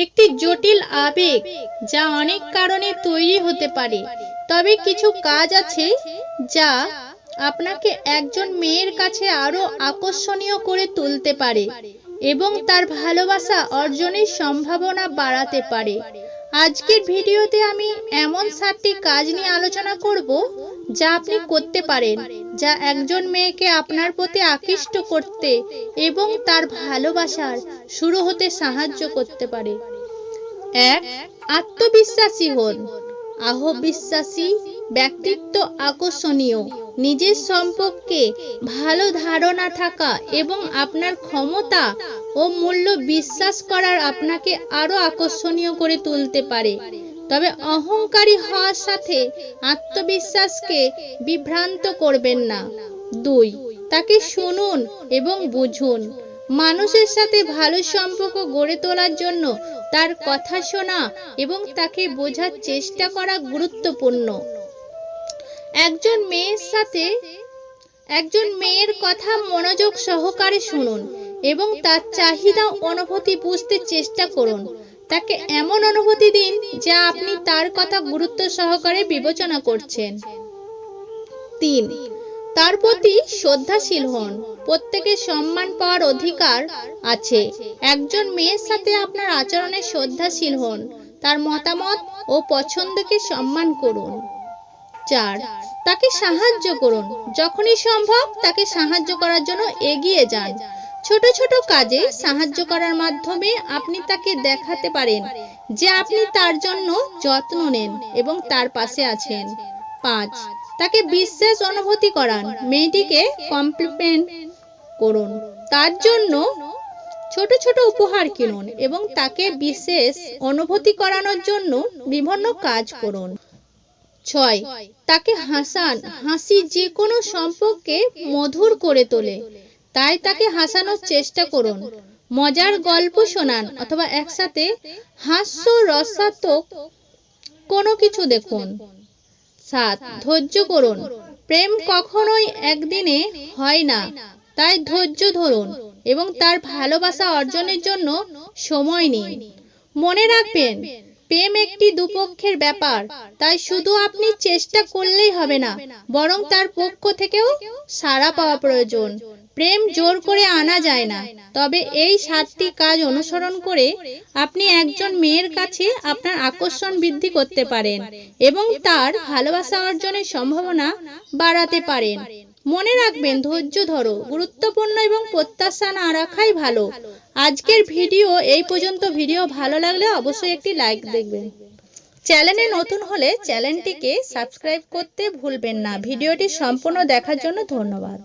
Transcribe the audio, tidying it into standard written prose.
একটি জটিল আবেগ যা অনেক কারণে তৈরি হতে পারে। তবে কিছু কাজ আছে যা আপনাকে একজন মেয়ের কাছে আরো আকর্ষণীয় করে তুলতে পারে এবং তার ভালোবাসা অর্জনের সম্ভাবনা বাড়াতে পারে। আজকের ভিডিওতে আমি এমন 7টি কাজ নিয়ে আলোচনা করব যা আপনি করতে পারেন, যা একজন মেয়েকে আপনার প্রতি আকৃষ্ট করতে এবং তার ভালোবাসার শুরু হতে সাহায্য করতে পারে। 1. আত্মবিশ্বাসী হন। আত্মবিশ্বাসী ব্যক্তিত্ব আকর্ষণীয়, নিজের সম্পর্কে ভালো ধারণা থাকা এবং আপনার ক্ষমতা ও মূল্য বিশ্বাস করার আপনাকে আরো আকর্ষণীয় করে তুলতে পারে। তবে অহংকারী হওয়ার সাথে আত্মবিশ্বাসকে বিভ্রান্ত করবেন না। 2. তাকে শুনুন এবং বুঝুন। মানুষের সাথে ভালো সম্পর্ক গড়ে তোলার জন্য তার কথা শোনা এবং তাকে বোঝার চেষ্টা করা গুরুত্বপূর্ণ। একজন মেয়ের কথা মনোযোগ সহকারে শুনুন এবং তার চাহিদা অনুভূতি বুঝতে চেষ্টা করুন। তাকে এমন অনুভূতি দিন যা আপনি তার কথা গুরুত্ব সহকারে বিবেচনা করছেন। 3. তার প্রতি শ্রদ্ধাশীল হন। প্রত্যেকের সম্মান পাওয়ার অধিকার আছে। একজন মেয়ের সাথে আপনার আচরণে শ্রদ্ধাশীল হন। তার মতামত ও পছন্দকে সম্মান করুন। 4. তাকে সাহায্য করুন। যখনই সম্ভব তাকে সাহায্য করার জন্য এগিয়ে যান। ছোট ছোট কাজে সাহায্য করার মাধ্যমে আপনি তাকে দেখাতে পারেন যে আপনি তার জন্য যত্ন নেন এবং তার পাশে আছেন। 5. তাকে বিশেষ অনুভূতি করান। মেয়েটিকে কমপ্লিমেন্ট করুন, তার জন্য ছোট ছোট উপহার কিনুন এবং তাকে বিশেষ অনুভূতি করানোর জন্য বিভিন্ন কাজ করুন। 6. তাকে হাসান। হাসি যে কোনো সম্পর্ককে মধুর করে তোলে, তাই তাকে হাসানোর চেষ্টা করুন। মজার গল্প শোনান অথবা একসাথে হাস্যরসাত্মক কোনো কিছু দেখুন। 7. ধৈর্য করুন। প্রেম কখনোই একদিনে হয় না, তাই ধৈর্য ধরুন এবং তার ভালোবাসা অর্জনের জন্য সময় নিন। মনে রাখবেন, প্রেম একটি দুপক্ষের ব্যাপার, তাই শুধু আপনি চেষ্টা করলেই হবে না, বরং তার পক্ষ থেকেও সাড়া পাওয়া প্রয়োজন। প্রেম জোর করে আনা যায় না। তবে এই 7টি কাজ অনুসরণ করে আপনি একজন মেয়ের কাছে আপনার আকর্ষণ বৃদ্ধি করতে পারেন এবং তার ভালোবাসা অর্জনের সম্ভাবনা বাড়াতে পারেন। মনে রাখবেন, ধৈর্য ধরো, গুরুত্বপূর্ণ এবং প্রত্যাশা না রাখাই ভালো। আজকের ভিডিও এই পর্যন্ত। ভিডিও ভালো লাগলে অবশ্যই একটি লাইক দেবেন। চ্যানেলে নতুন হলে চ্যানেলটিকে সাবস্ক্রাইব করতে ভুলবেন না। ভিডিওটি সম্পূর্ণ দেখার জন্য ধন্যবাদ।